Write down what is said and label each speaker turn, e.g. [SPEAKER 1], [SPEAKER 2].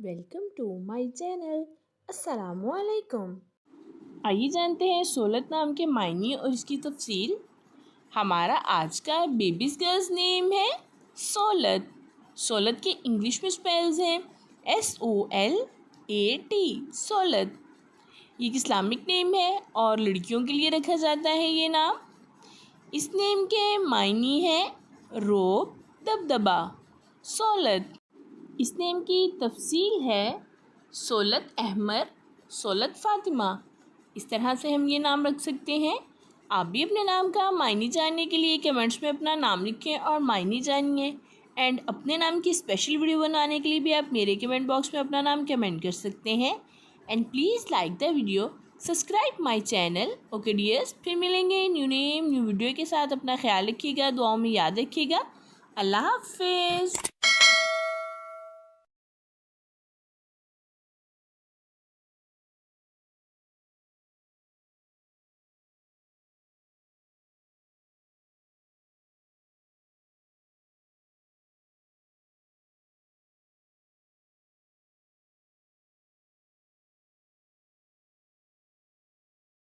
[SPEAKER 1] Welcome to my channel. अस्सलामुअलैकुम। आइए जानते हैं सोलत नाम के मायने और इसकी तफसील। हमारा आज का बेबीज गर्ल्स नेम है सोलत। सोलत के इंग्लिश में स्पेल्स हैं SOLAT, सोलत। ये एक इस्लामिक नेम है और लड़कियों के लिए रखा जाता है ये नाम। इस नेम के मायने हैं रोब, दबदबा, सोलत। इस नेम की तफसील है सोलत अहमद, सोलत फ़ातिमा। इस तरह से हम ये नाम रख सकते हैं। आप भी अपने नाम का मायने जानने के लिए कमेंट्स में अपना नाम लिखें और मायने जानिए। एंड अपने नाम की स्पेशल वीडियो बनाने के लिए भी आप मेरे कमेंट बॉक्स में अपना नाम कमेंट कर सकते हैं। And please like the video, subscribe my channel. Okay dears, फिर मिलेंगे न्यू नेम न्यू वीडियो के साथ। अपना ख्याल रखिएगा, दुआओं में याद रखिएगा। अल्लाह हाफिज़।